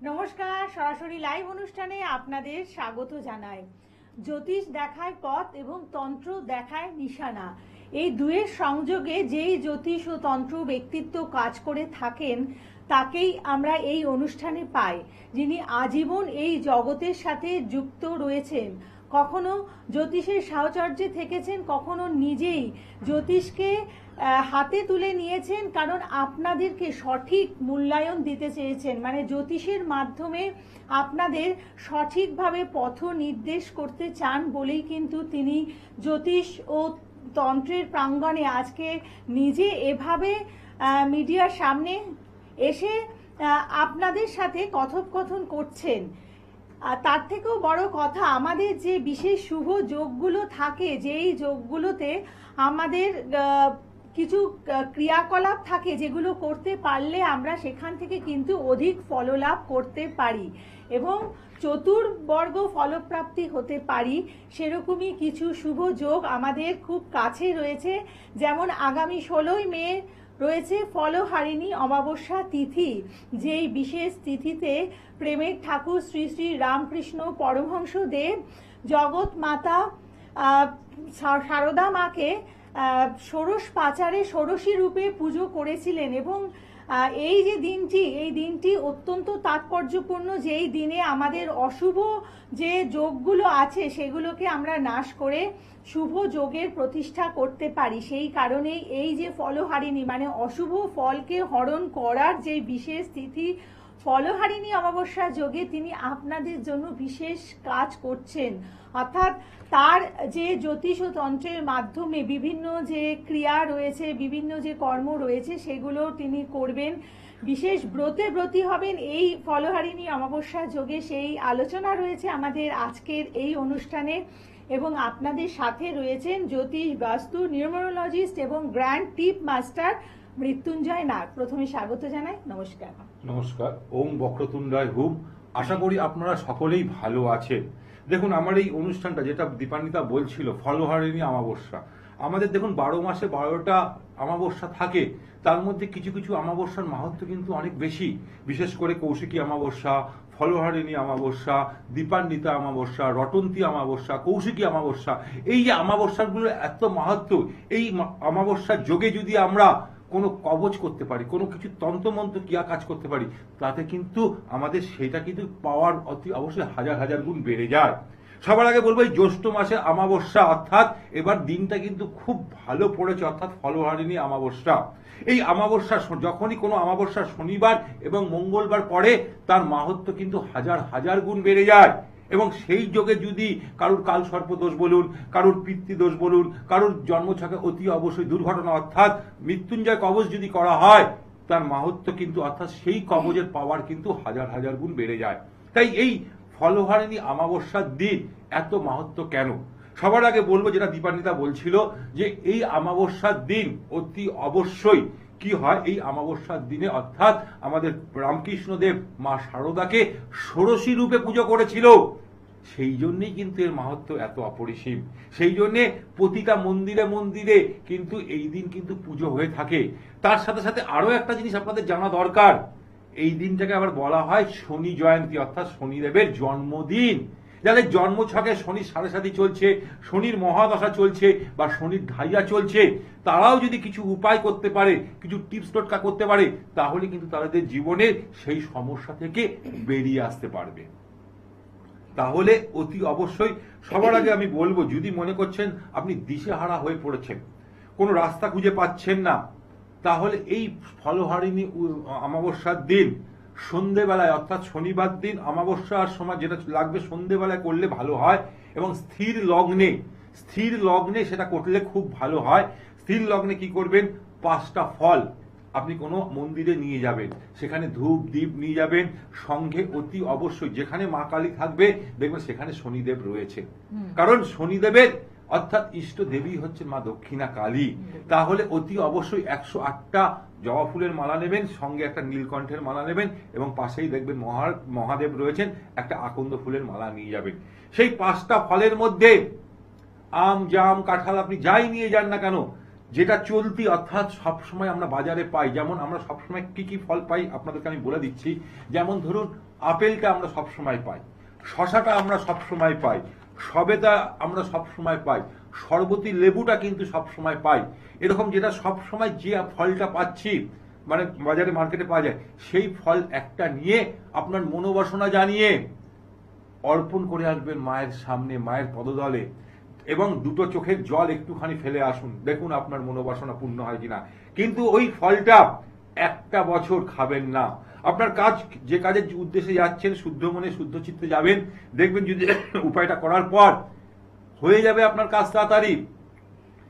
নমস্কার, সরাসরি লাইভ অনুষ্ঠানে আপনাদের স্বাগত জানাই। জ্যোতিষ দেখায় পথ এবং তন্ত্র দেখায় নিশানা, এই দুয়ের সংযোগে যেই জ্যোতিষ ও তন্ত্র ব্যক্তিত্ব কাজ করে থাকেন তাকেই আমরা এই অনুষ্ঠানে পাই, যিনি আজীবন এই জগতের সাথে যুক্ত রয়েছেন। কখনো জ্যোতিষের সাহচর্যে থেকেছেন, কখনো নিজেই জ্যোতিষকে হাতে তুলে নিয়েছেন, কারণ আপনাদেরকে সঠিক মূল্যায়ন দিতে চেয়েছেন, মানে জ্যোতিষের মাধ্যমে আপনাদের সঠিকভাবে পথ নির্দেশ করতে চান বলেই কিন্তু তিনি জ্যোতিষ ও তন্ত্রের প্রাঙ্গণে আজকে নিজে এভাবে মিডিয়ার সামনে এসে আপনাদের সাথে কথোপকথন করছেন। তার থেকেও বড় কথা, আমাদের যে বিশেষ শুভ যোগগুলো থাকে, যেই যোগগুলোতে আমাদের কিছু ক্রিয়াকলাপ থাকে যেগুলো করতে পারলে আমরা সেখান থেকে কিন্তু অধিক ফললাভ করতে পারি এবং চতুর্বর্গ ফলপ্রাপ্তি হতে পারি। সেরকমই কিছু শুভ যোগ আমাদের খুব কাছে রয়েছে। যেমন আগামী 16ই মে রয়েছে ফলহারিণী অমাবস্যা তিথি, যেই বিশেষ তিথিতে প্রেমের ঠাকুর শ্রী শ্রী রামকৃষ্ণ পরমহংস দেব জগৎ মাতা সারদা মাকে ষোড়শ পাচারে ষোড়শী রূপে পুজো করেছিলেন এবং এই যে দিনটি, এই দিনটি অত্যন্ত তাৎপর্যপূর্ণ, যেই দিনে আমাদের অশুভ যে যোগগুলো আছে সেগুলোকে আমরা নাশ করে শুভ যোগের প্রতিষ্ঠা করতে পারি। সেই কারণেই এই যে ফলহারিণী মানে অশুভ ফলকে হরণ করার যে বিশেষ তিথি ফলহারিণী অমাবস্যা যোগে তিনি আপনাদের জন্য বিশেষ কাজ করছেন। অর্থাৎ তার যে জ্যোতিষ ও তন্ত্রের মাধ্যমে বিভিন্ন যে ক্রিয়া রয়েছে, বিভিন্ন যে কর্ম রয়েছে সেগুলো তিনি করবেন। বিশেষ ব্রতে ব্রতী হবেন এই ফলহারিণী অমাবস্যা যোগে, সেই আলোচনা রয়েছে আমাদের আজকের এই অনুষ্ঠানে। এবং আপনাদের সাথে রয়েছেন জ্যোতিষ, বাস্তু, নিউমেরোলজিস্ট এবং গ্র্যান্ড টিপ মাস্টার মৃত্যুঞ্জয় নাগ। প্রথমে স্বাগত জানাই। নমস্কার। নমস্কার। ওম বক্রতুণ্ডায় হুম। আশা করি আপনারা সকলেই ভালো আছেন। দেখুন, আমার এই অনুষ্ঠানটা যেটা দীপান্বিতা বলছিল, ফলহারিণী অমাবস্যা, আমাদের দেখুন 12 মাসে 12টা অমাবস্যা থাকে। তার মধ্যে কিছু কিছু অমাবস্যার মাহাত্ম্য কিন্তু অনেক বেশি, বিশেষ করে কৌশিকী অমাবস্যা, ফলহারিণী অমাবস্যা, দীপান্বিতা অমাবস্যা, রটন্তী অমাবস্যা, কৌশিকী অমাবস্যা, এই যে অমাবস্যাগুলোর এত মাহাত্ম্য, এই অমাবস্যার যোগে যদি আমরা কোনো কবচ করতে পারি, কোনো কিছু তন্ত্রমন্ত্র ক্রিয়া কাজ করতে পারি, তাতে কিন্তু আমাদের সেটা কিন্তু পাওয়ার অতি অবশ্যই হাজার হাজার গুণ বেড়ে যায়। সবার আগে বলবো, এই জ্যৈষ্ঠ মাসে অমাবস্যা, অর্থাৎ এবার দিনটা কিন্তু খুব ভালো পড়েছে, অর্থাৎ ফলহারিণী অমাবস্যা। এই অমাবস্যা যখনই কোনো অমাবস্যা শনিবার এবং মঙ্গলবার পড়ে, তার মাহাত্ম্য কিন্তু হাজার হাজার গুণ বেড়ে যায়। এবং সেই যোগে যদি কারুর কাল সর্প দোষ বলুন, কারুর পিতৃদোষ বলুন, কারুর জন্মছকে অতি অবশ্যই দুর্ঘটনা অর্থাৎ মৃত্যুঞ্জয় কবচ যদি করা হয়, তার মাহাত্ম্য কিন্তু অর্থাৎ সেই কবচের পাওয়ার কিন্তু হাজার হাজার গুণ বেড়ে যায়। তাই এই ফলহারিণী অমাবস্যার দিন এত মাহাত্ম্য কেন? সবার আগে বলবো, যেটা দীপান্বিতা বলছিল, যে এই অমাবস্যার দিন অতি অবশ্যই কি হয়, এই অমাবস্যার দিনে অর্থাৎ আমাদের রামকৃষ্ণদেব মা শারদাকে ষোড়শী রূপে পুজো করেছিল। সেই জন্যই কিন্তু এর মাহাত্ম্য এত অপরিসীম। সেই জন্যে প্রতিটা মন্দিরে মন্দিরে কিন্তু এই দিন কিন্তু পুজো হয়ে থাকে। তার সাথে সাথে আরো একটা জিনিস আপনাদের জানা দরকার, এই দিনটাকে আবার বলা হয় শনি জয়ন্তী, অর্থাৎ শনিদেবের জন্মদিন। যাদের জন্মছকে শনির সাড়ে সাথী চলছে, শনির মহাদশা চলছে বা শনির ঢাইয়া চলছে, তারাও যদি কিছু উপায় করতে পারে, কিছু টিপস টোটকা করতে পারে, তাহলে কিন্তু তাদের জীবনের সেই সমস্যা থেকে বেরিয়ে আসতে পারবে। তাহলে অতি অবশ্যই সবার আগে আমি বলবো, যদি মনে করছেন আপনি দিশেহারা হয়ে পড়েছেন, কোনো রাস্তা খুঁজে পাচ্ছেন না, তাহলে এই ফলহারিণী অমাবস্যার দিন সন্ধেবেলায়, অর্থাৎ শনিবার দিন অমাবস্যার সময় যেটা লাগবে সন্ধেবেলায় করলে ভালো হয়। এবং স্থির লগ্নে সেটা করলে খুব ভালো হয়। স্থির লগ্নে কি করবেন, 5টা ফল আপনি কোনো মন্দিরে নিয়ে যাবেন, সেখানে ধূপ দ্বীপ নিয়ে যাবেন, সঙ্গে অতি অবশ্যই যেখানে মা কালী থাকবে দেখবেন সেখানে শনিদেব রয়েছে, কারণ শনিদেবের অর্থাৎ ইষ্ট দেবী হচ্ছেন মা দক্ষিণা কালী। তাহলে অতি অবশ্যই 108টা জবা ফুলের মালা নেবেন, সঙ্গে একটা নীলকণ্ঠের মালা নেবেন এবং পাশেই দেখবেন মহাদেব রয়েছেন, একটা আকন্দ ফুলের মালা নিয়ে যাবেন। সেই 5টা ফলের মধ্যে আম, জাম, কাঁঠাল আপনি যাই নিয়ে যান না কেন, যেটা চলতি অর্থাৎ সবসময় আমরা বাজারে পাই, যেমন আমরা সবসময় কি কি ফল পাই আপনাদেরকে আমি বলে দিচ্ছি। যেমন ধরুন আপেলটা আমরা সবসময় পাই, শশাটা আমরা সবসময় পাই, সবেদা আমরা সবসময় পাই, শরবতী লেবুটা কিন্তু সবসময় পাই। এরকম যেটা সবসময় যে ফলটা পাচ্ছি, মানে বাজারে মার্কেটে পাওয়া যায়, সেই ফল একটা নিয়ে আপনার মনোবাসনা জানিয়ে অর্পণ করে আসবেন মায়ের সামনে, মায়ের পদতলে, এবং দুটো চোখের জল একটুখানি ফেলে আসুন, দেখুন আপনার মনোবাসনা পূর্ণ হয় কিনা। কিন্তু ওই ফলটা একটা বছর খাবেন না। আপনার কাজ, যে কাজের উদ্দেশ্যে যাচ্ছেন, শুদ্ধ মনে শুদ্ধ চিত্তে যাবেন, দেখবেন যদি উপায়টা করার পর হয়ে যাবে আপনার কাজ তাড়াতাড়ি।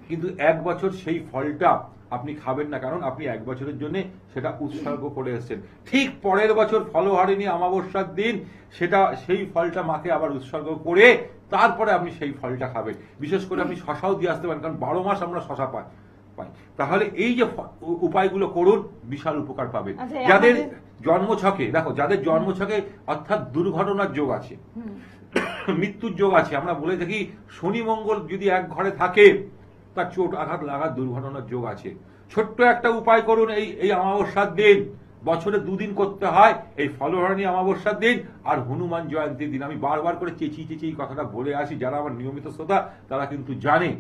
কিন্তু এক বছর সেই ফলটা আপনি খাবেন না, কারণ আপনি এক বছরের জন্য সেটা উৎসর্গ করে এসেছেন। ঠিক পরের বছর ফলহারিণী অমাবস্যার দিন সেটা, সেই ফলটা মাকে আবার উৎসর্গ করে তারপরে আপনি সেই ফলটা খাবেন। বিশেষ করে আপনি শশাও দিয়ে আসতে পারেন, কারণ 12 মাস আমরা শশা পাই। তাহলে এই যে উপায়গুলো করুন, বিশাল উপকার পাবেন। যাদের জন্মছকে, দেখো যাদের জন্মছকে অর্থাৎ দুর্ঘটনার যোগ আছে, মৃত্যুর যোগ আছে, আমরা বলে থাকি শনি মঙ্গল যদি এক ঘরে থাকে তার চোট আঘাত লাগার দুর্ঘটনার যোগ আছে। ছোট্ট একটা উপায় করুন এই অমাবস্যার দিন, বছরে 2 দিন করতে হয়, এই ফলহারিণী অমাবস্যার দিন আর হনুমান জয়ন্তীর দিন। আমি বারবার করে চেঁচিয়ে কথাটা বলে আসি, যারা আমার নিয়মিত শ্রোতা তারা কিন্তু জানে।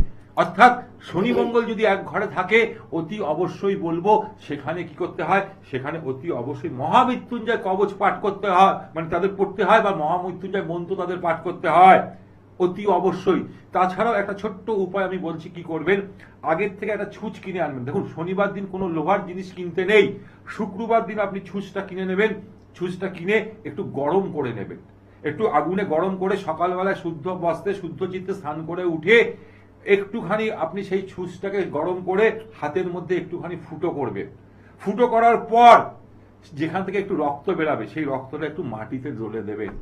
অর্থাৎ শনি মঙ্গল যদি এক ঘরে থাকে, অতি অবশ্যই বলবো সেখানে কি করতে হয়, সেখানে অতি অবশ্যই মহামৃত্যুঞ্জয় কবচ পাঠ করতে হয়, মানে তাদের পড়তে হয়, বা মহামৃত্যুঞ্জয় মন্ত্র তাদের পাঠ করতে হয় অতি অবশ্যই। তাছাড়াও একটা ছোট্ট উপায় আমি বলছি কি করবেন, আগের থেকে একটা ছুঁচ কিনে আনবেন। দেখুন শনিবার দিন কোনো লোহার জিনিস কিনতে নেই, শুক্রবার দিন আপনি ছুঁচটা কিনে নেবেন। ছুঁচটা কিনে একটু গরম করে নেবেন, একটু আগুনে গরম করে সকালবেলায় শুদ্ধ বস্ত্রে শুদ্ধ চিত্তে স্নান করে উঠে একটুখানি আপনি সেই ছুঁচটাকে গরম করে হাতের মধ্যে একটুখানি ফুটো করবেন। ফুটো করার পর যেখান থেকে একটু রক্ত বেরাবে, সেই রক্তটা একটু মাটিতে ডলে দেবেন।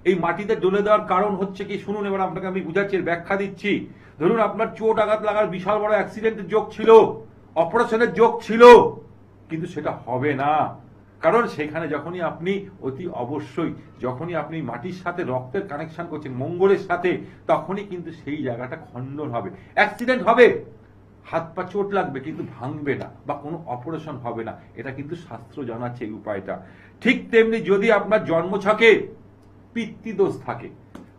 এই মাটিতে ডলে দেওয়ার কারণ হচ্ছে কি, শুনুন, এবার আপনাকে আমি বুঝাচ্ছি, ব্যাখ্যা দিচ্ছি। ধরুন আপনার চোট আঘাত লাগার বিশাল বড় অ্যাক্সিডেন্টের যোগ ছিল, অপারেশনের যোগ ছিল, কিন্তু সেটা হবে না, কারণ সেখানে যখনই আপনি অতি অবশ্যই যখনই আপনি মাটির সাথে রক্তের কানেকশন করছেন, মঙ্গলের সাথে, তখনই কিন্তু সেই জায়গাটা খণ্ডন হবে, অ্যাক্সিডেন্ট হবে, হাত পা চোট লাগবে কিন্তু ভাঙবে না, বা কোনো অপারেশন হবে না। এটা কিন্তু শাস্ত্র জানাচ্ছে এই উপায়টা। ঠিক তেমনি যদি আপনার জন্মছকে পিতৃদোষ থাকে,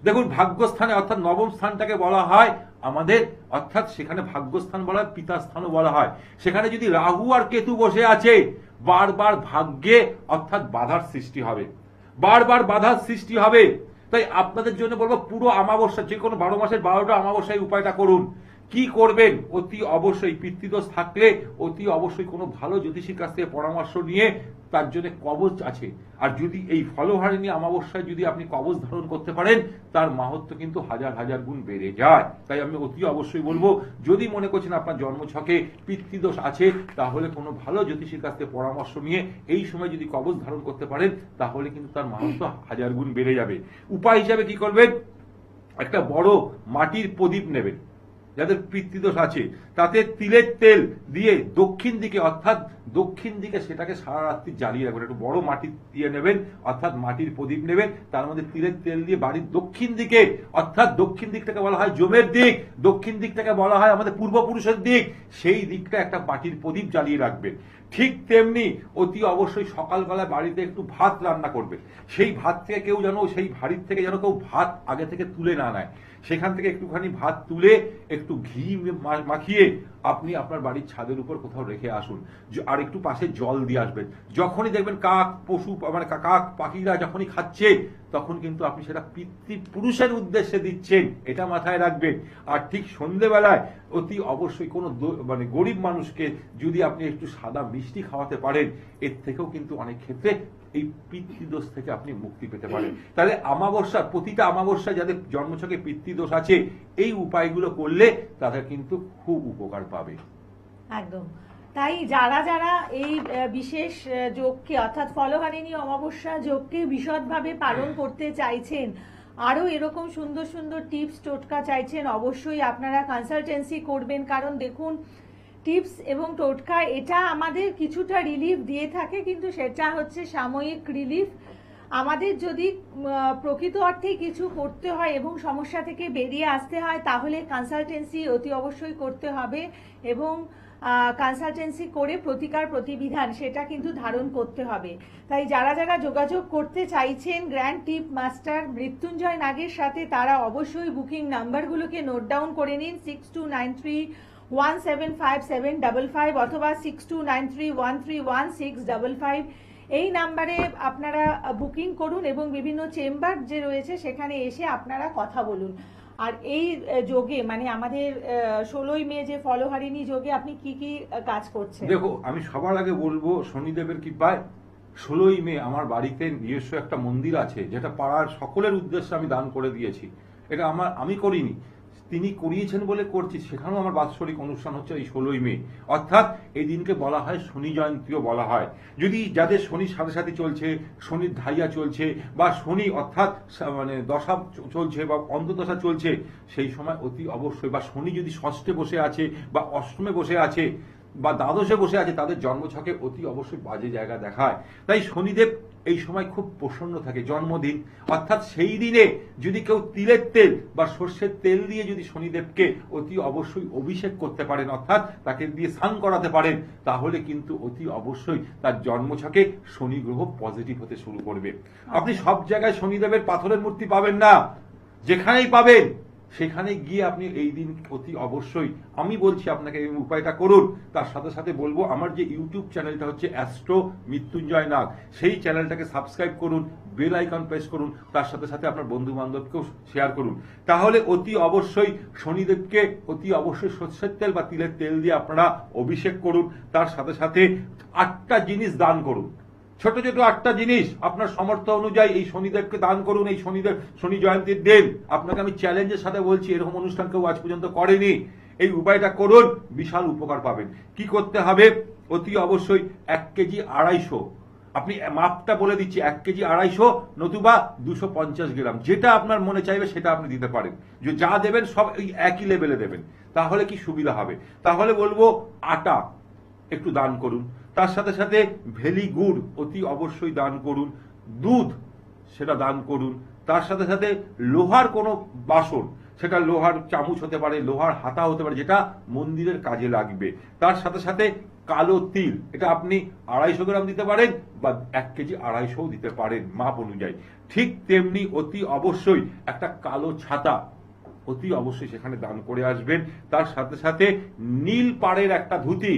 দেখুন ভাগ্যস্থানে অর্থাৎ নবম স্থানটাকে বলা হয় আমাদের, অর্থাৎ সেখানে ভাগ্যস্থান বলা হয়, পিতাস্থানও বলা হয়। সেখানে যদি রাহু আর কেতু বসে আছে, বারবার ভাগ্যে অর্থাৎ বাধার সৃষ্টি হবে, বারবার বাধার সৃষ্টি হবে। তাই আপনাদের জন্য বলবো, পুরো অমাবস্যা, যে কোনো 12 মাসের 12টা অমাবস্যায় উপায়টা করুন। কি করবেন, অতি অবশ্যই পিতৃদোষ থাকলে অতি অবশ্যই কোনো ভালো জ্যোতিষীর কাছ থেকে পরামর্শ নিয়ে, তার জন্য কবচ আছে। আর যদি এই ফলহারিণী অমাবস্যায় যদি আপনি কবচ ধারণ করতে পারেন, তার মাহাত্ম্য কিন্তু হাজার হাজার গুণ বেড়ে যায়। তাই আমি অতি অবশ্যই বলবো, যদি মনে করছেন আপনার জন্মছকে পিতৃদোষ আছে, তাহলে কোনো ভালো জ্যোতিষীর কাছ থেকে পরামর্শ নিয়ে এই সময় যদি কবচ ধারণ করতে পারেন, তাহলে কিন্তু তার মাহাত্ম্য হাজার গুণ বেড়ে যাবে। উপায় হিসাবে কি করবেন, একটা বড় মাটির প্রদীপ নেবেন, যাদের পিতৃদোষ আছে, তাতে তিলের তেল দিয়ে দক্ষিণ দিকে, অর্থাৎ দক্ষিণ দিকে সেটাকে সারা রাত্রি জ্বালিয়ে রাখবেন। একটু বড় মাটির দিয়ে নেবেন, অর্থাৎ মাটির প্রদীপ নেবেন, তার মধ্যে তিলের তেল দিয়ে বাড়ির দক্ষিণ দিকে, অর্থাৎ দক্ষিণ দিকটাকে বলা হয় জমের দিক, দক্ষিণ দিকটাকে বলা হয় আমাদের পূর্বপুরুষের দিক, সেই দিকটা একটা মাটির প্রদীপ জ্বালিয়ে রাখবেন। ঠিক তেমনি অতি অবশ্যই সকালবেলায় বাড়িতে একটু ভাত রান্না করবেন। সেই ভাত থেকে কেউ যেন, সেই ভাঁড়ির থেকে যেন কেউ ভাত আগে থেকে তুলে না নেয়, সেখান থেকে একটুখানি ভাত তুলে একটু ঘি মাখিয়ে আপনি আপনার বাড়ির ছাদের উপর কোথাও রেখে আসুন, আর একটু পাশে জল দিয়ে আসবেন। যখনই দেখবেন কাক পশু, মানে কাক পাখিরা যখনই খাচ্ছে, তখন কিন্তু আপনি সেটা পিতৃপুরুষের উদ্দেশ্যে দিচ্ছেন, এটা মাথায় রাখবেন। আর ঠিক সন্ধ্যেবেলায় অতি অবশ্যই কোনো মানে গরিব মানুষকে যদি আপনি একটু সাদা মিষ্টি খাওয়াতে পারেন, এর থেকেও কিন্তু অনেক ক্ষেত্রে এই পিতৃদোষ থেকে আপনি মুক্তি পেতে পারেন। তাহলে অমাবস্যা, প্রতিটা অমাবস্যা যাদের জন্মছকে পিতৃদোষ আছে, এই উপায়গুলো করলে তাদের কিন্তু খুব উপকার পাবে। একদম তাই। যারা যারা এই বিশেষ যোগকে, অর্থাৎ ফলহারিণী অমাবস্যা যোগকে বিশদভাবে পালন করতে চাইছেন, আরো এরকম সুন্দর সুন্দর টিপস টোটকা চাইছেন, অবশ্যই আপনারা কনসালটেন্সি করবেন। কারণ দেখুন, টিপস এবং টোটকা এটা আমাদের কিছুটা রিলিফ দিয়ে থাকে, কিন্তু সেটা হচ্ছে সাময়িক রিলিফ। আমাদের যদি প্রকৃত অর্থে কিছু করতে হয় এবং সমস্যা থেকে বেরিয়ে আসতে হয়, তাহলে কনসালটেন্সি অতি অবশ্যই করতে হবে। এবং কনসালটেন্সি করে প্রতিকার প্রতিবিধান সেটা কিন্তু ধারণ করতে হবে। তাই যারা যারা যোগাযোগ করতে চাইছেন গ্র্যান্ড টিপ মাস্টার মৃত্যুঞ্জয় নাগের সাথে, তারা অবশ্যই বুকিং নাম্বারগুলোকে নোট ডাউন করে নিন। 6293175755 অথবা 6293131655 এই নাম্বারে আপনারা বুকিং করুন এবং বিভিন্ন চেম্বার যে রয়েছে সেখানে এসে আপনারা কথা বলুন। আর এই যোগে মানে আমাদের 16ই মে যে ফলহারিণী যোগে আপনি কি কি কাজ করছেন? দেখো, আমি সবার আগে বলবো শনিদেবের কৃপায় 16ই মে আমার বাড়িতে নিজস্ব একটা মন্দির আছে, যেটা পাড়ার সকলের উদ্দেশ্যে আমি দান করে দিয়েছি। এটা আমি করিনি, তিনি করিয়েছেন বলে করছি। সেখানেও আমার বাৎসরিক অনুষ্ঠান হচ্ছে এই 16ই মে, অর্থাৎ এই দিনকে বলা হয় শনি জয়ন্তীও বলা হয়। যদি যাদের শনির সাথে সাথে চলছে, শনির ধাইয়া চলছে, বা শনি অর্থাৎ মানে দশা চলছে বা অন্তর্দশা চলছে, সেই সময় অতি অবশ্যই, বা শনি যদি ষষ্ঠে বসে আছে বা অষ্টমে বসে আছে বা দ্বাদশে বসে আছে, তাদের জন্মছকে অতি অবশ্যই বাজে জায়গা দেখায়। তাই শনিদেব এই সময় খুব প্রসন্ন থাকে। জন্মদিন অর্থাৎ সেই দিনে যদি কেউ তিলের তেল বা সর্ষের তেল দিয়ে যদি শনিদেবকে অতি অবশ্যই অভিষেক করতে পারেন, অর্থাৎ তাকে দিয়ে স্নান করাতে পারেন, তাহলে কিন্তু অতি অবশ্যই তার জন্মছকে শনি গ্রহ পজিটিভ হতে শুরু করবে। আপনি সব জায়গায় শনিদেবের পাথরের মূর্তি পাবেন না, যেখানেই পাবেন সেখানে গিয়ে আপনি এই দিন অতি অবশ্যই, আমি বলছি আপনাকে এই উপায়টা করুন। তার সাথে সাথে বলবো আমার যে ইউটিউব চ্যানেলটা হচ্ছে অ্যাস্ট্রো মৃত্যুঞ্জয় নাগ, সেই চ্যানেলটাকে সাবস্ক্রাইব করুন, বেল আইকন প্রেস করুন, তার সাথে সাথে আপনার বন্ধু বান্ধবকেও শেয়ার করুন। তাহলে অতি অবশ্যই শনিদেবকে অতি অবশ্যই সর্ষের তেল বা তিলের তেল দিয়ে আপনারা অভিষেক করুন। তার সাথে সাথে 8টা জিনিস দান করুন, ছোট ছোট 8টা জিনিস আপনার সামর্থ্য অনুযায়ী এই শনিদেবকে দান করুন। এই শনি জয়ন্তীর দিন আপনাকে আমি চ্যালেঞ্জের সাথে বলছি, এরকম অনুষ্ঠান কেউ আজ পর্যন্ত করেনি। এই উপায়টা করুন, বিশাল উপকার পাবেন। কি করতে হবে? অতি অবশ্যই 1 কেজি 250, আপনি মাপটা বলে দিচ্ছি, 1 কেজি 250 নতুবা 250 গ্রাম, যেটা আপনার মনে চাইবে সেটা আপনি দিতে পারেন। যা দেবেন সব এই একই লেভেলে দেবেন, তাহলে কি সুবিধা হবে। তাহলে বলবো আটা একটু দান করুন, তার সাথে সাথে ভেলি গুড় অতি অবশ্যই দান করুন, দুধ সেটা দান করুন, তার সাথে সাথে লোহার কোনো বাসন, সেটা লোহার চামচ হতে পারে, লোহার হাতা হতে পারে, যেটা মন্দিরের কাজে লাগবে। তার সাথে সাথে কালো তিল, এটা আপনি 250 গ্রাম দিতে পারেন বা 1 কেজি 250 দিতে পারেন মাপ অনুযায়ী। ঠিক তেমনি অতি অবশ্যই একটা কালো ছাতা অতি অবশ্যই সেখানে দান করে আসবেন। তার সাথে সাথে নীল পাড়ের একটা ধুতি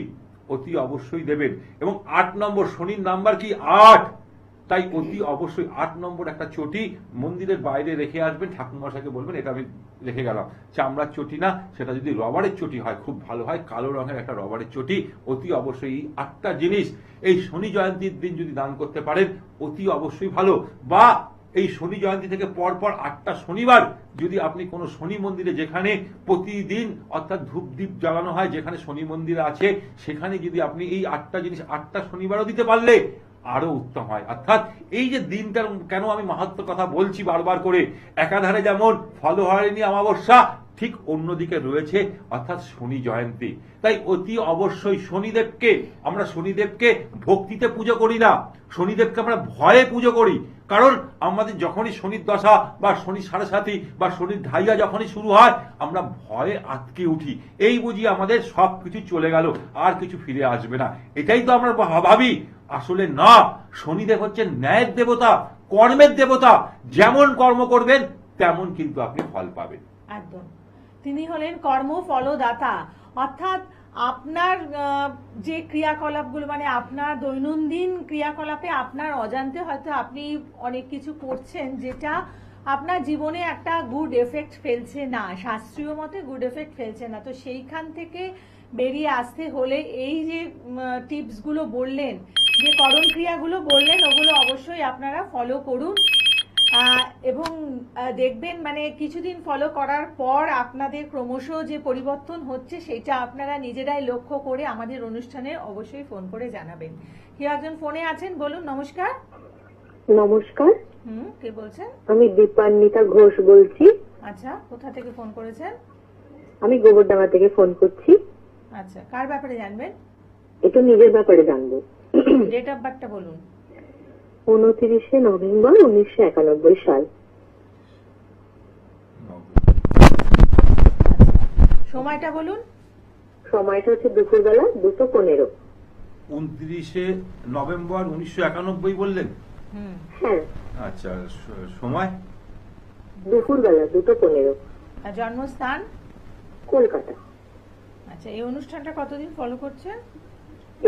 অতি অবশ্যই দেবেন। এবং 8 নম্বর, শনির নাম্বার কি 8, তাই অতি অবশ্যই 8 নম্বর একটা চটি মন্দিরের বাইরে রেখে আসবেন। ঠাকুরমশাইকে বলবেন এটা আমি রেখে গেলাম, চামড়ার চটি না, সেটা যদি রবারের চটি হয় খুব ভালো হয়, কালো রঙের একটা রবারের চটি। অতি অবশ্যই এই 8টা জিনিস এই শনি জয়ন্তীর দিন যদি দান করতে পারেন অতি অবশ্যই ভালো। বা এই শনি জয়ন্তী থেকে পরপর 8টা শনিবার যদি আপনি কোনো শনি মন্দিরে, যেখানে প্রতিদিন অর্থাৎ ধূপ দ্বীপ জ্বালানো হয়, যেখানে শনি মন্দির আছে, সেখানে যদি আপনি এই 8টা জিনিস 8টা শনিবারও দিতে পারলে আরো উত্তম হয়। অর্থাৎ এই যে দিনটার কেন আমি মাহাত্ম্য কথা বলছি বারবার করে, একাধারে যেমন ফলহারিণী অমাবস্যা, ঠিক অন্যদিকে রয়েছে অর্থাৎ শনি জয়ন্তী। তাই অতি অবশ্যই আমরা শনিদেবকে ভক্তিতে পুজো করি না, শনিদেবকে আমরা ভয়ে পুজো করি। কারণ আমাদের যখনই শনির দশা বা শনি সাড়ে সাথী বা শনির ধাইয়া যখনই শুরু হয়, আমরা ভয়ে আটকে উঠি, এই বুঝি আমাদের সবকিছু চলে গেল, আর কিছু ফিরে আসবে না, এটাই তো আমরা ভাবি। আসলে না, শনিদেব হচ্ছেন ন্যায়ের দেবতা, কর্মের দেবতা। যেমন কর্ম করবেন তেমন কিন্তু আপনি ফল পাবেন। একদম, তিনি হলেন কর্ম ফলদাতা। অর্থাৎ আপনার যে ক্রিয়াকলাপগুলো মানে আপনার দৈনন্দিন ক্রিয়াকলাপে আপনার অজান্তে হয়তো আপনি অনেক কিছু করছেন যেটা আপনার জীবনে একটা গুড এফেক্ট ফেলছে না, শাস্ত্রীয় মতে গুড এফেক্ট ফেলছে না। তো সেইখান থেকে বেরিয়ে আসতে হলে এই যে টিপসগুলো বললেন, যে করণ ক্রিয়াগুলো বললেন, ওগুলো অবশ্যই আপনারা ফলো করুন। এবং দেখবেন মানে কিছুদিন ফলো করার পর আপনাদের ক্রমশ যে পরিবর্তন হচ্ছে সেটা আপনারা নিজেরাই লক্ষ্য করে আমাদের অনুষ্ঠানে অবশ্যই ফোন করে জানাবেন। কেউ একজন ফোনে আছেন, বলুন। নমস্কার। নমস্কার, কে বলছেন? আমি দীপান্বিতা ঘোষ বলছি। আচ্ছা, কোথা থেকে ফোন করেছেন? আমি গোবরডাঙ্গা থেকে ফোন করছি। আচ্ছা, কার ব্যাপারে জানবেন? একটু নিজের ব্যাপারে জানবো। ডেট অফ বার্থটা বলুন। 29শে নভেম্বর 1991 সাল। সময়টা বলুন। সময়টা হচ্ছে দুপুরবেলা 2:15। 29শে নভেম্বর 1991 বললেন? হুম। হ্যাঁ, আচ্ছা, সময়? দুপুরবেলা 2:15, আর জন্মস্থান? কলকাতা। আচ্ছা, এই অনুষ্ঠানটা কতদিন ফলো করছেন?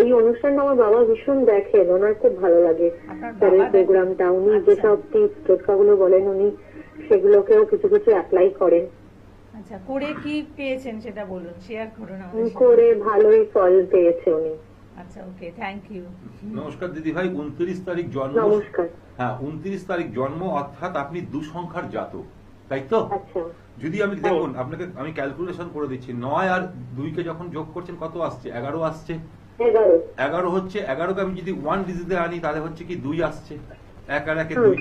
এই অনুষ্ঠানটা আমার বাবা ভীষণ দেখেন, ওনার খুব ভালো লাগে আপনার স্যারের বাবা দেখেন? প্রোগ্রামটা। উনি আচ্ছা। যেসব টিপস টোটকাগুলো বলেন উনি সেগুলোকেও কিছু কিছু অ্যাপ্লাই করেন। আচ্ছা, করে কি পেয়েছেন সেটা বলুন, শেয়ার করুন আমাদের সাথে। করে ভালোই ফল পেয়েছে উনি। আচ্ছা, ওকে, থ্যাংক ইউ। নমস্কার দিদি ভাই, 29 তারিখ জন্ম। নমস্কার। হ্যাঁ, 29 তারিখ জন্ম, অর্থাৎ আপনি 2 সংখ্যার জাতক, তাই তো? আচ্ছা, যদি আমি দেখুন আপনাকে আমি ক্যালকুলেশন করে দিচ্ছি, 9 আর 2 কে যখন যোগ করছেন কত আসছে? 11 আসছে। 11। 11 হচ্ছে, 11 কে আমি যদি 1 ডিজিটে আনি তাহলে হচ্ছে কি 2 আসছে। 1 আর 1 হুম। 2।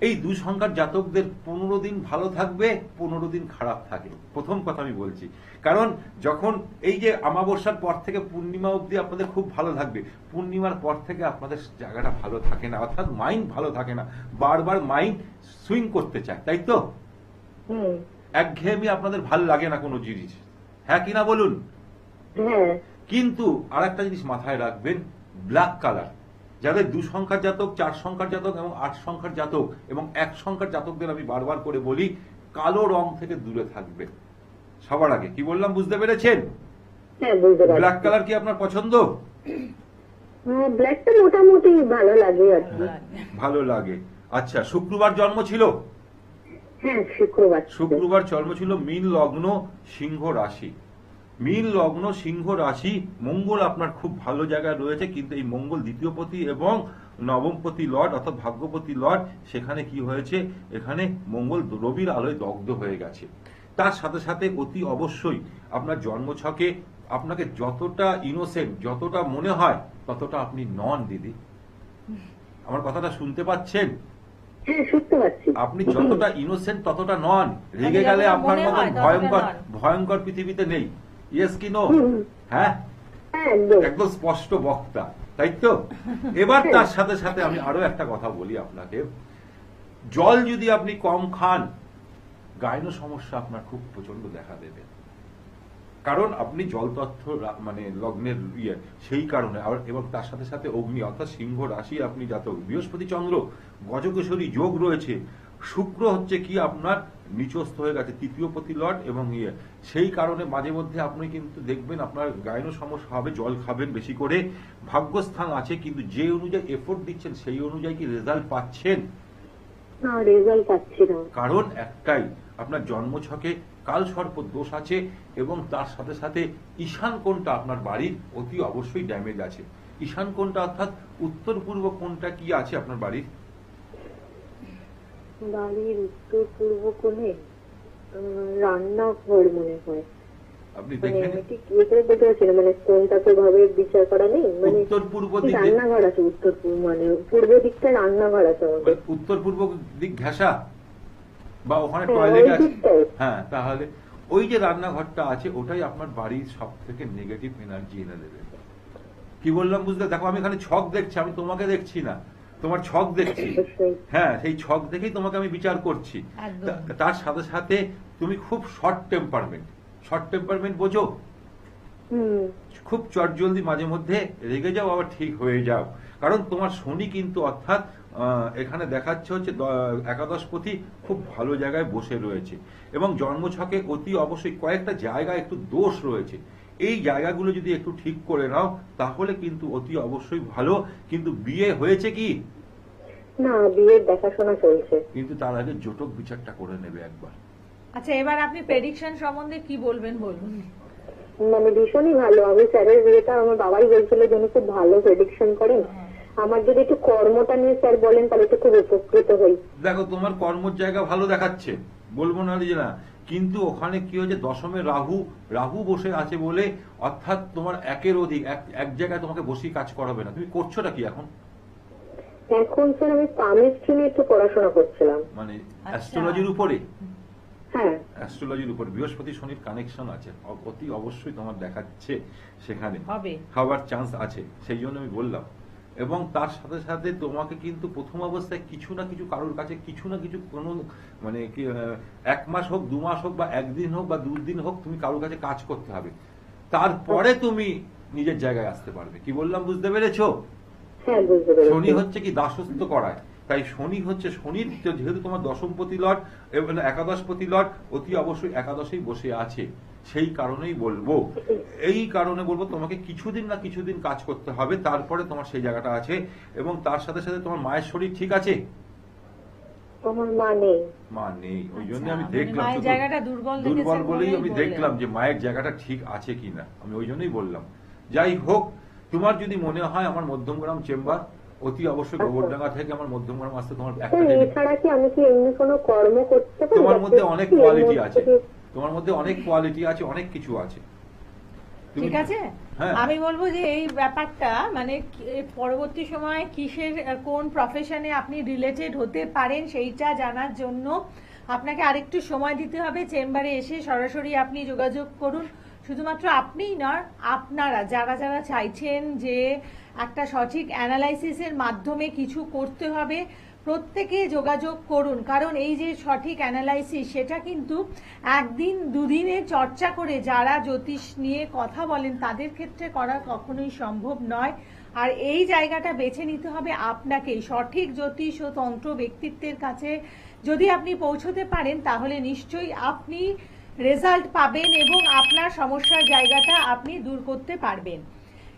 এই 2 সংখ্যার জাতকদের 15 দিন ভালো থাকবে, 15 দিন খারাপ থাকে। প্রথম কথা আমি বলছি, কারণ যখন এই যে অমাবস্যার পর থেকে পূর্ণিমা অবধি আপনাদের খুব ভালো থাকবে, পূর্ণিমার পর থেকে আপনাদের জায়গাটা ভালো থাকে না, অর্থাৎ মাইন্ড ভালো থাকে না, বারবার মাইন্ড সুইং করতে চায়, তাই তো? হুম। একঘেয়েমি আপনাদের ভালো লাগে না কোনো জিনিস, হ্যাঁ কিনা বলুন? হ্যাঁ। কিন্তু আরেকটা জিনিস মাথায় রাখবেন, ব্ল্যাক কালার যাদের 2 সংখ্যার জাতক, 4 সংখ্যার জাতক এবং 8 সংখ্যার জাতক এবং 1 সংখ্যার জাতকদের আমি বারবার করে বলি, কালো রং থেকে দূরে থাকবে। সবার আগে কি বললাম বুঝতে পেরেছেন? হ্যাঁ, বুঝতে পারছি। ব্ল্যাক কালার কি আপনার পছন্দ? ব্ল্যাকটা মোটামুটি ভালো লাগে আর কি। ভালো লাগে। আচ্ছা, শুক্রবার জন্ম ছিল? হ্যাঁ, শুক্রবার। শুক্রবার জন্ম ছিল, মীন লগ্ন, সিংহ রাশি। মীন লগ্ন, সিংহ রাশি, মঙ্গল আপনার খুব ভালো জায়গায় রয়েছে, কিন্তু এই মঙ্গল দ্বিতীয়পতি এবং নবমপতি লর্ড অর্থাৎ ভাগ্যপতি লর্ড, সেখানে কি হয়েছে, এখানে মঙ্গল রবির আলোয় দগ্ধ হয়ে গেছে। তার সাথে সাথে অতি অবশ্যই আপনার জন্মছকে আপনাকে যতটা ইনোসেন্ট, যতটা মনে হয় ততটা আপনি নন দিদি। আমার কথাটা শুনতে পাচ্ছেন? হ্যাঁ, শুনতে পাচ্ছি। আপনি যতটা ইনোসেন্ট ততটা নন। রেগে যতটা গেলে আপনার মনে মতন হয় ততটা ভয়ঙ্কর নন। ভয়ঙ্কর পৃথিবীতে নেই। ইয়েস কি নো? হুম। হ্যাঁ, হ্যাঁ, একদম। একদম স্পষ্ট বক্তা, তাই তো? এবার তার সাথে সাথে আমি আরো একটা কথা বলি আপনাকে, জল যদি আপনি কম খান, গাইনো সমস্যা আপনার খুব প্রচন্ড দেখা দেবে, কারণ আপনি জল তত্ত্ব মানে লগ্নের ইয়ে, সেই কারণে। এবং তার সাথে সাথে অগ্নি অর্থাৎ সিংহ রাশি আপনি জাতক, বৃহস্পতি চন্দ্র গজকেশরী যোগ রয়েছে, শুক্র হচ্ছে কি আপনার নিচস্থ হয়ে গেছে, তৃতীয় পতি লর্ড এবং ইয়ে, সেই কারণে মাঝে মধ্যে আপনি কিন্তু দেখবেন আপনার গাইনো সমস্যা হবে। জল খাবেন বেশি করে, ভাগ্যস্থান আছে, কিন্তু যে অনুযায়ী এফোর্ট দিচ্ছেন সেই অনুযায়ী কি রেজাল্ট পাচ্ছেন? না, রেজাল্ট পাচ্ছি না। কারণ একটাই, আপনার জন্মছকে কাল সর্প দোষ আছে এবং তার সাথে সাথে ঈশান কোণটা আপনার বাড়ির অতি অবশ্যই ড্যামেজ আছে। ঈশান কোণটা অর্থাৎ উত্তর পূর্ব কোণটা কি আছে আপনার বাড়ির? বাড়ির উত্তর পূর্ব কোণে রান্নাঘর মনে হয়। আপনি মানে দেখেন, আমি ঠিক বুঝতে পেরেছি না, মানে কোনটা তো ভাবে বিচার করা নেই। মানে উত্তর পূর্ব কি দিকে, রান্নাঘর আছে উত্তর পূর্ব, মানে পূর্ব দিকটা রান্নাঘর আছে আমাদের। উত্তর পূর্ব দিক ঘেঁষা বা ওখানে হ্যাঁ, টয়লেট ওই আছে? দিকটাই। হ্যাঁ, তাহলে ওই যে রান্নাঘরটা আছে ওটাই আপনার বাড়ির সব থেকে নেগেটিভ এনার্জি এনে দেবে। কি বললাম বুঝতে? দেখো আমি এখানে ছক দেখছি, আমি তোমাকে দেখছি না, তোমার ছক দেখছি। অবশ্যই। হ্যাঁ, সেই ছক দেখেই তোমাকে আমি বিচার করছি। একদম। তার সাথে সাথে তুমি খুব শর্ট টেম্পারমেন্ট, শর্ট টেম্পারমেন্ট বোঝো? হুম। খুব চটজলদি মাঝে মধ্যে রেগে যাও আবার ঠিক হয়ে যাও, কারণ তোমার শনি কিন্তু অর্থাৎ এখানে দেখাচ্ছে হচ্ছে একাদশপতি খুব ভালো জায়গায় বসে রয়েছে এবং জন্মছকে অতি অবশ্যই কয়েকটা জায়গায় একটু দোষ রয়েছে। এই জায়গাগুলো যদি একটু ঠিক করে নাও তাহলে কিন্তু অতি অবশ্যই ভালো। কিন্তু বিয়ে হয়েছে কি? না, বিয়ের দেখাশোনা চলছে। কিন্তু তার আগে জটক বিচারটা করে নেবে একবার। আচ্ছা, এবার আপনি প্রেডিকশন সম্বন্ধে কি বলবেন বলুন। মানে ভীষণই ভালো। আমি স্যারের বিয়েটা আমার বাবাই বলছিল যে উনি খুব ভালো প্রেডিকশন করেন। আমার যদি একটু কর্মটা নিয়ে স্যার বলেন তাহলে তো খুব উপকৃত হই। দেখো তোমার কর্মের জায়গা ভালো দেখাচ্ছে, বলবো না যে না, কিন্তু ওখানে কি হয়েছে, দশমে রাহু, রাহু বসে আছে বলে অর্থাৎ তোমার একের অধিক এক জায়গায় তোমাকে বসেই কাজ করাবে না। তুমি করছোটা কি এখন? এখন স্যার আমি কেমিস্ট্রি নিয়ে একটু পড়াশোনা করছিলাম। মানে আচ্ছা। অ্যাস্ট্রোলজির উপরে? হ্যাঁ। অ্যাস্ট্রোলজির উপর বৃহস্পতি শনির কানেকশন আছে, অতি অবশ্যই তোমার দেখাচ্ছে সেখানে হবে, হওয়ার চান্স আছে, সেই জন্য আমি বললাম। এবং তার সাথে সাথে তোমাকে কিন্তু প্রথম অবস্থায় কিছু না কিছু কারোর কাছে কিছু না কিছু কোনো মানে কি 1 মাস হোক 2 মাস হোক বা 1 দিন হোক বা 2 দিন হোক তুমি কারোর কাছে কাজ করতে হবে। তারপরে তুমি নিজের জায়গায় আসতে পারবে। কি বললাম বুঝতে পেরেছো? হ্যাঁ বুঝতে পেরেছি। শনি হচ্ছে কি দাসত্ব করায়, তাই শনি হচ্ছে শনির যেহেতু তোমার দশমপতি লর্ড এবং একাদশপতি লর্ড অতি অবশ্যই একাদশেই বসে আছে, সেই কারণেই বলবো, এই কারণে বলবো তোমাকে কিছুদিন না কিছুদিন কাজ করতে হবে, তারপরে তোমার সেই জায়গাটা আছে। এবং তার সাথে সাথে তোমার মায়ের শরীর ঠিক আছে? আমার মা নেই। মা নেই, ওই জন্য আচ্ছা, আমি মানে দেখলাম মায়ের শুধু জায়গাটা দুর্বল দুর্বল দেখেছেন বলেই আমি বললেন। দেখলাম যে মায়ের জায়গাটা ঠিক আছে কিনা, আমি ওই জন্যই বললাম। যাই হোক, তোমার যদি মনে হয় আমার মধ্যমগ্রাম চেম্বার, অতি অবশ্যই গোবরডাঙ্গা থেকে আমার মধ্যমগ্রাম আসতে তোমার স্যার একটা এছাড়া কি আমি কি এমনি কোনো কর্ম করতে পারি? তোমার মধ্যে অনেক কোয়ালিটি আছে, এর তোমার মধ্যে অনেক কোয়ালিটি আছে, অনেক কিছু আছে। তুমি- ঠিক আছে, হ্যাঁ। আমি বলবো যে এই ব্যাপারটা মানে পরবর্তী সময় কিসের কোন প্রফেশনে আপনি রিলেটেড হতে পারেন সেইটা জানার জন্য আপনাকে আরেকটু সময় দিতে হবে। চেম্বারে এসে সরাসরি আপনি যোগাযোগ করুন। শুধুমাত্র আপনিই নয়, আপনারা যারা যারা চাইছেন যে একটা সঠিক অ্যানালাইসিসের মাধ্যমে কিছু করতে হবে, প্রত্যেকে যোগাযোগ করুন। কারণ এই যে সঠিক অ্যানালাইসিস সেটা কিন্তু একদিন দুদিনে চর্চা করে যারা জ্যোতিষ নিয়ে কথা বলেন তাদের ক্ষেত্রে করা কখনোই সম্ভব নয়। আর এই জায়গাটা বেছে নিতে হবে আপনাকেই। সঠিক জ্যোতিষ ও তন্ত্র ব্যক্তিত্বের কাছে যদি আপনি পৌঁছতে পারেন তাহলে নিশ্চয়ই আপনি রেজাল্ট পাবেন এবং আপনার সমস্যার জায়গাটা আপনি দূর করতে পারবেন।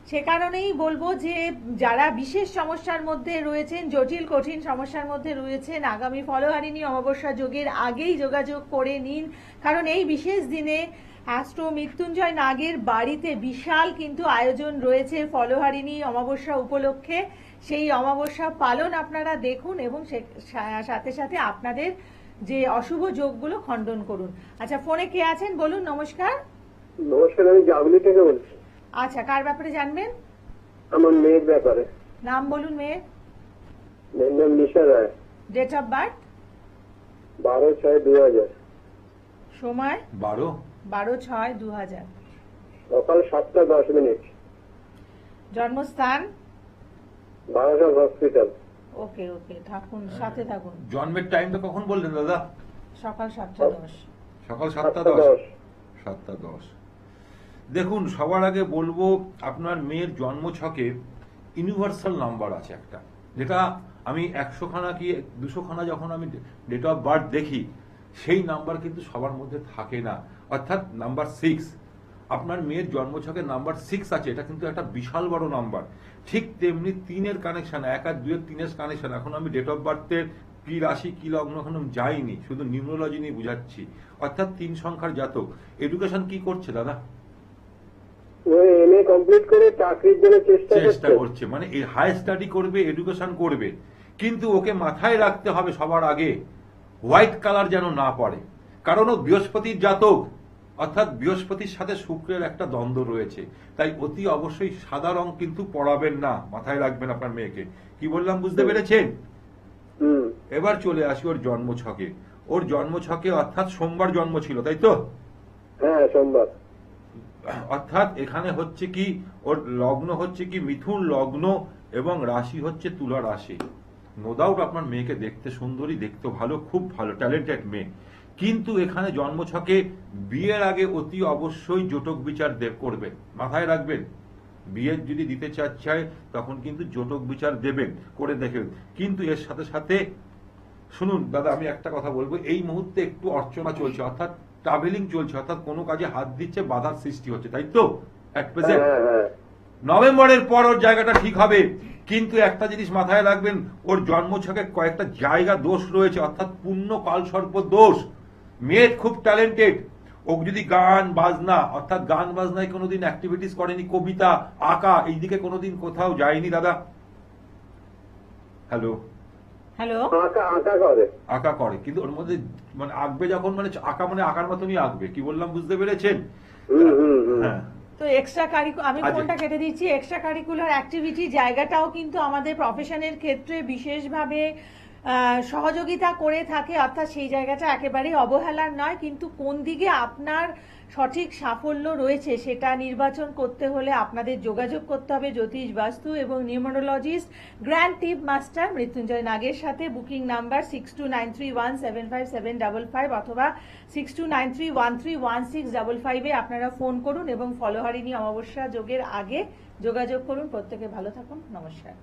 সে কারণেই বলবো যে যারা বিশেষ সমস্যার মধ্যে রয়েছেন, জটিল কঠিন সমস্যার মধ্যে রয়েছেন, আগামী ফলহারিণী অমাবস্যা যোগের আগেই যোগাযোগ করে নিন। কারণ এই বিশেষ দিনে অ্যাস্ট্রো মৃত্যুঞ্জয় নাগের বাড়িতে বিশাল কিন্তু আয়োজন রয়েছে ফলহারিণী অমাবস্যা উপলক্ষে। সেই অমাবস্যা পালন আপনারা দেখুন এবং সাথে সাথে আপনাদের যে অশুভ যোগগুলো খণ্ডন করুন। আচ্ছা, ফোনে কে আছেন বলুন? নমস্কার। নমস্কার, আমি জাগলি থেকে বলছি। আচ্ছা, কার ব্যাপারে জানবেন? আমার মেয়ের ব্যাপারে। নাম বলুন মেয়ের। মেয়ের নাম Nisha Roy. Date of birth? 12/6/2000। সময়? 12/6/2000। সকাল 7:10। জন্মস্থান? বারাসাত হসপিটাল। ওকে ওকে, থাকুন, সাথে থাকুন। জন্মের টাইমটা কখন বললেন দাদা? সকাল 7:10। সকাল 7:10। 7:10। দেখুন, সবার আগে বলবো আপনার মেয়ের জন্মছকে ইউনিভার্সাল নাম্বার আছে একটা, যেটা আমি 100 খানা কি 200 খানা যখন আমি ডেট অফ বার্থ দেখি, সেই নাম্বার কিন্তু সবার মধ্যে থাকে না, অর্থাৎ নাম্বার 6। আপনার মেয়ের জন্মছকে নাম্বার 6 আছে, এটা কিন্তু একটা বিশাল বড় নাম্বার। ঠিক তেমনি 3-এর কানেকশন, 1 আর 2 এর 3-এর কানেকশন। এখন আমি ডেট অফ বার্থের কি রাশি কি লগ্ন এখন আমি যাইনি, শুধু নিউমোলজি নিয়ে বুঝাচ্ছি। অর্থাৎ 3 সংখ্যার জাতক। এডুকেশন কি করছে দাদা? ওই এমএ কমপ্লিট করে চাকরির জন্য চেষ্টা করছে, মানে হাই স্টাডি করবে, এডুকেশন করবে, কিন্তু ওকে মাথায় রাখতে হবে সবার আগে হোয়াইট কালার যেন না পড়ে। কারণ ও বৃহস্পতির জাতক, অর্থাৎ বৃহস্পতির সাথে শুক্রের একটা দ্বন্দ্ব রয়েছে, তাই অতি অবশ্যই সাদা রং কিন্তু পড়াবেন না, মাথায় রাখবেন আপনার মেয়েকে। কি বললাম বুঝতে পেরেছেন? এবার চলে আসি ওর জন্মছকে। ওর জন্মছকে অর্থাৎ সোমবার জন্ম ছিল, তাই তো? হ্যাঁ, সোমবার। অর্থাৎ এখানে হচ্ছে কি ওর লগ্ন হচ্ছে কি মিথুন লগ্ন এবং রাশি হচ্ছে তুলা রাশি। নো ডাউট আপনার মেয়েকে দেখতে সুন্দরী, দেখতে ভালো, খুব ভালো ট্যালেন্টেড মেয়ে। কিন্তু এখানে জন্মছকে বিয়ের আগে অতি অবশ্যই জটক বিচার করবেন, মাথায় রাখবেন। বিয়ে যদি দিতে চায় তখন কিন্তু জটক বিচার দেবেন, করে দেখবেন। কিন্তু এর সাথে সাথে শুনুন দাদা, আমি একটা কথা বলবো, এই মুহূর্তে একটু অর্চনা চলছে, অর্থাৎ ট্রাভেলিং চলছে, অর্থাৎ কোনো কাজে হাত দিচ্ছে, বাধার সৃষ্টি হচ্ছে, তাই তো? নভেম্বরের পর ওর জায়গাটা ঠিক হবে। কিন্তু একটা জিনিস মাথায় রাখবেন, ওর জন্মছকে কয়েকটা জায়গা দোষ রয়েছে, অর্থাৎ পূর্ণ কালসর্প দোষ। মেয়ে খুব ট্যালেন্টেড, ও যদি গান বাজনা, অর্থাৎ গান বাজনায় কোনোদিন অ্যাক্টিভিটিস করেনি, কবিতা আঁকা এইদিকে কোনোদিন কোথাও যায়নি দাদা। হ্যালো হ্যালো, আঁকা করে, কিন্তু ওর মধ্যে মানে আঁকবে যখন, মানে আঁকা মানে আঁকার মতনই আঁকবে। কি বললাম বুঝতে পেরেছেন? হ্যাঁ। তো এক্সট্রা আমি ফোনটা কেটে দিচ্ছি। এক্সট্রা কারিকুলার অ্যাক্টিভিটি জায়গাটাও কিন্তু আমাদের প্রফেশনের ক্ষেত্রে বিশেষভাবে সহযোগিতা করে থাকে, অর্থাৎ সেই জায়গাটা একেবারেই অবহেলার নয়, কিন্তু কোন দিকে আপনার সঠিক সাফল্য রয়েছে সেটা নির্বাচন করতে হলে আপনাদের যোগাযোগ করতে হবে জ্যোতিষ বাস্তু এবং নিউমারোলজিস্ট গ্র্যান্ড টিপ মাস্টার মৃত্যুঞ্জয় নাগের সাথে। বুকিং নাম্বার 6293175755 অথবা 6293131655 আপনারা ফোন করুন এবং ফলহারিণী অমাবস্যা যোগের আগে যোগাযোগ করুন। প্রত্যেকে ভালো থাকুন, নমস্কার।